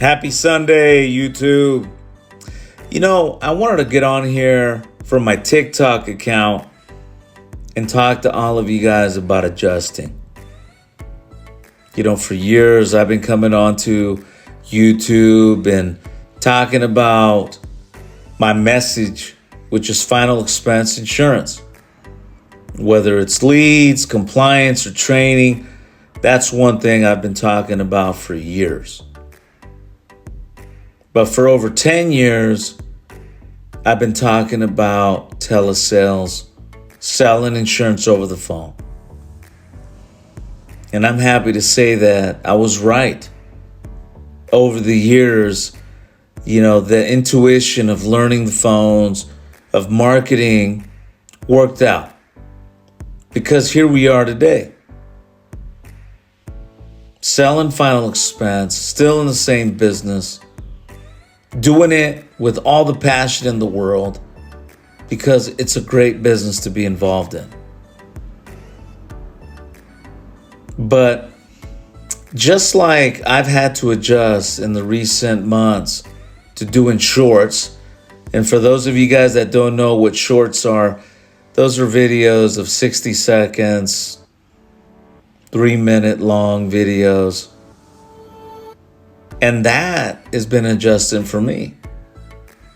Happy Sunday, YouTube. I wanted to get on here from my TickTock account and talk to all of you guys about adjusting. For years I've been coming onto YouTube and talking about my message, which is final expense insurance. Whether it's leads, compliance, or training, that's one thing I've been talking about for years. But for over 10 years, I've been talking about telesales, selling insurance over the phone. And I'm happy to say that I was right. Over the years, the intuition of learning the phones, of marketing, worked out. Because here we are today. Selling final expense, still in the same business, doing it with all the passion in the world because it's a great business to be involved in. But just like I've had to adjust in the recent months to doing shorts, and for those of you guys that don't know what shorts are, those are videos of 60 seconds, 3-minute long videos. And that has been adjusting for me.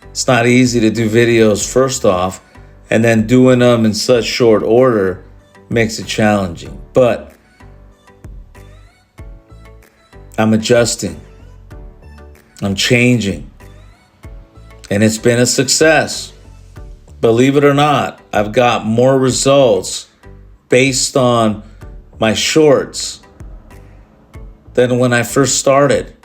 It's not easy to do videos first off, and then doing them in such short order makes it challenging. But I'm adjusting. I'm changing. And it's been a success. Believe it or not, I've got more results based on my shorts than when I first started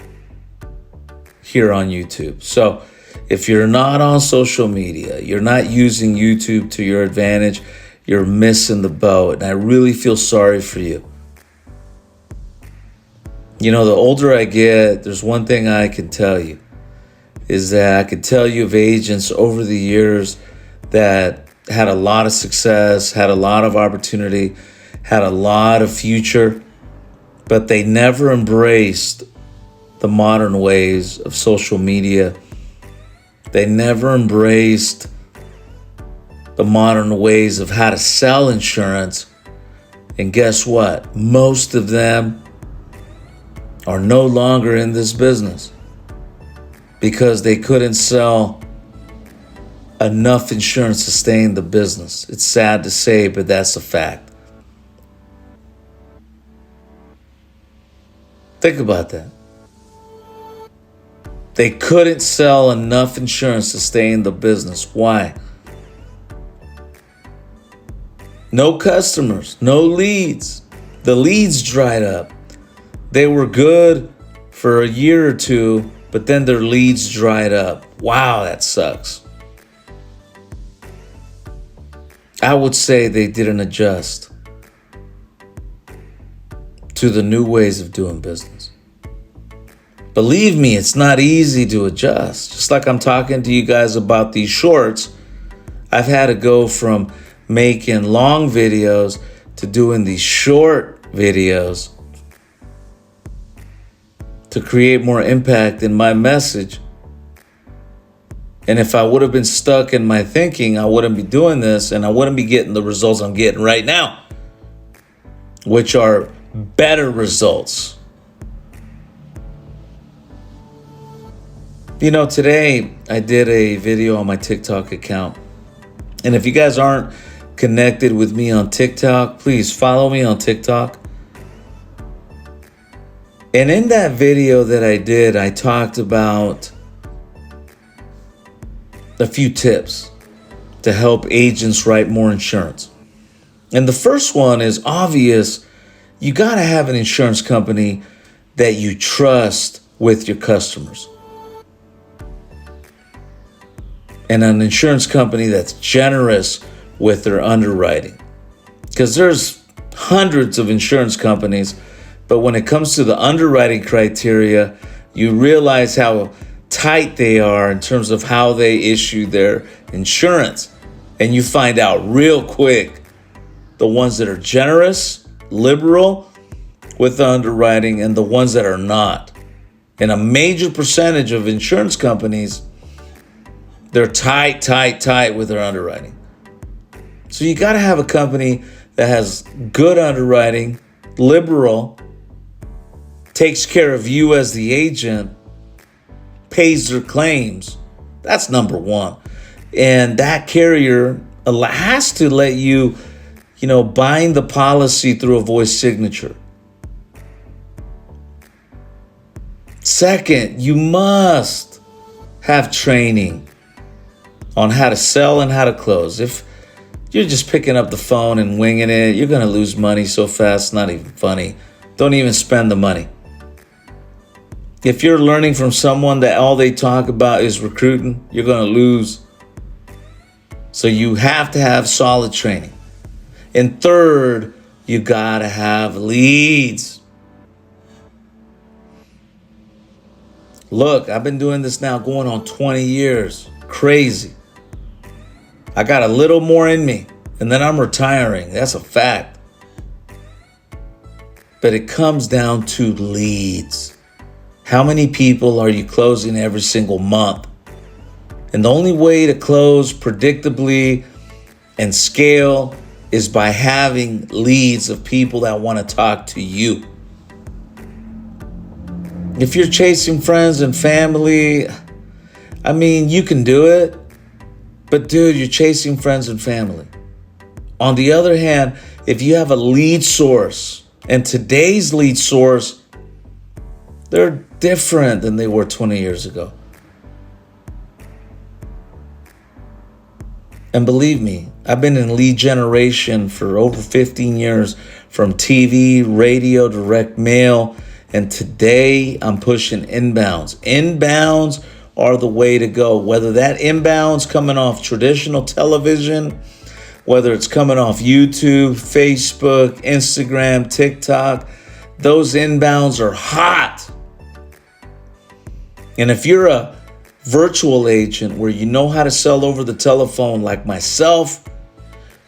here on YouTube. So if you're not on social media, you're not using YouTube to your advantage, you're missing the boat. And I really feel sorry for you. The older I get, there's one thing I can tell you, is that I could tell you of agents over the years that had a lot of success, had a lot of opportunity, had a lot of future, but they never embraced the modern ways of social media. They never embraced the modern ways of how to sell insurance. And guess what? Most of them are no longer in this business because they couldn't sell enough insurance to stay in the business. It's sad to say, but that's a fact. Think about that. They couldn't sell enough insurance to stay in the business. Why? No customers, no leads. The leads dried up. They were good for a year or two, but then their leads dried up. Wow, that sucks. I would say they didn't adjust to the new ways of doing business. Believe me, it's not easy to adjust. Just like I'm talking to you guys about these shorts, I've had to go from making long videos to doing these short videos to create more impact in my message. And if I would have been stuck in my thinking, I wouldn't be doing this and I wouldn't be getting the results I'm getting right now, which are better results. Today I did a video on my TikTok account. And if you guys aren't connected with me on TikTok, please follow me on TikTok. And in that video that I did, I talked about a few tips to help agents write more insurance. And the first one is obvious. You got to have an insurance company that you trust with your customers. And an insurance company that's generous with their underwriting. Because there's hundreds of insurance companies, but when it comes to the underwriting criteria, you realize how tight they are in terms of how they issue their insurance. And you find out real quick the ones that are generous, liberal with the underwriting, and the ones that are not. And a major percentage of insurance companies, they're tight with their underwriting. So you got to have a company that has good underwriting, liberal, takes care of you as the agent, pays their claims. That's number one. And that carrier has to let you, bind the policy through a voice signature. Second, you must have training on how to sell and how to close. If you're just picking up the phone and winging it, you're going to lose money so fast, it's not even funny. Don't even spend the money. If you're learning from someone that all they talk about is recruiting, you're going to lose. So you have to have solid training. And third, you got to have leads. Look, I've been doing this now going on 20 years. Crazy. I got a little more in me, and then I'm retiring. That's a fact. But it comes down to leads. How many people are you closing every single month? And the only way to close predictably and scale is by having leads of people that want to talk to you. If you're chasing friends and family, you can do it. But dude, you're chasing friends and family. On the other hand, if you have a lead source, and today's lead source, they're different than they were 20 years ago. And believe me, I've been in lead generation for over 15 years, from TV, radio, direct mail, and today I'm pushing inbounds. Inbounds are the way to go. Whether that inbound's coming off traditional television, whether it's coming off YouTube, Facebook, Instagram, TickTock, those inbounds are hot. And if you're a virtual agent where you know how to sell over the telephone like myself,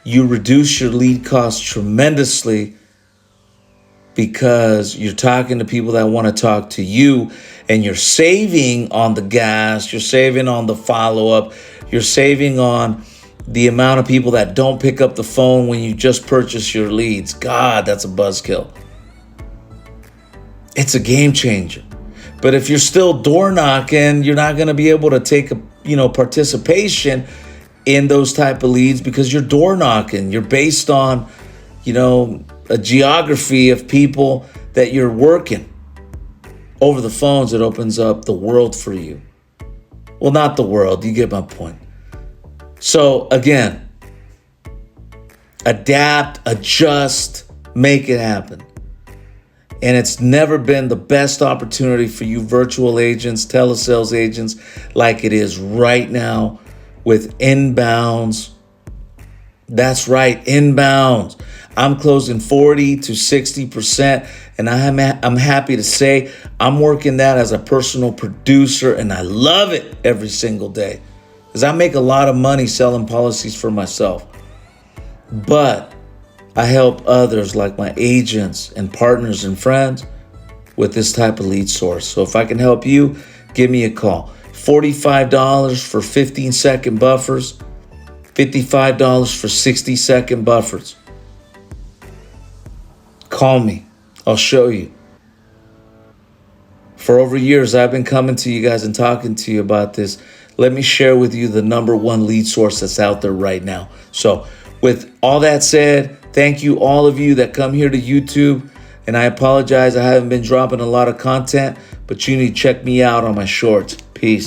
you reduce your lead costs tremendously because you're talking to people that want to talk to you, and you're saving on the gas, you're saving on the follow-up, you're saving on the amount of people that don't pick up the phone when you just purchase your leads. God, that's a buzzkill. It's a game changer. But if you're still door knocking, you're not going to be able to take participation in those type of leads because you're door knocking. You're based on, a geography of people that you're working. Over the phones, it opens up the world for you. Well, not the world. You get my point. So again, adapt, adjust, make it happen. And it's never been the best opportunity for you virtual agents, telesales agents, like it is right now with inbounds. That's right, inbounds. I'm closing 40 to 60%, and I'm happy to say I'm working that as a personal producer, and I love it every single day because I make a lot of money selling policies for myself. But I help others like my agents and partners and friends with this type of lead source. So if I can help you, give me a call. $45 for 15-second buffers, $55 for 60-second buffers. Call me. I'll show you. For over years, I've been coming to you guys and talking to you about this. Let me share with you the number one lead source that's out there right now. So with all that said, thank you all of you that come here to YouTube. And I apologize, I haven't been dropping a lot of content, but you need to check me out on my shorts. Peace.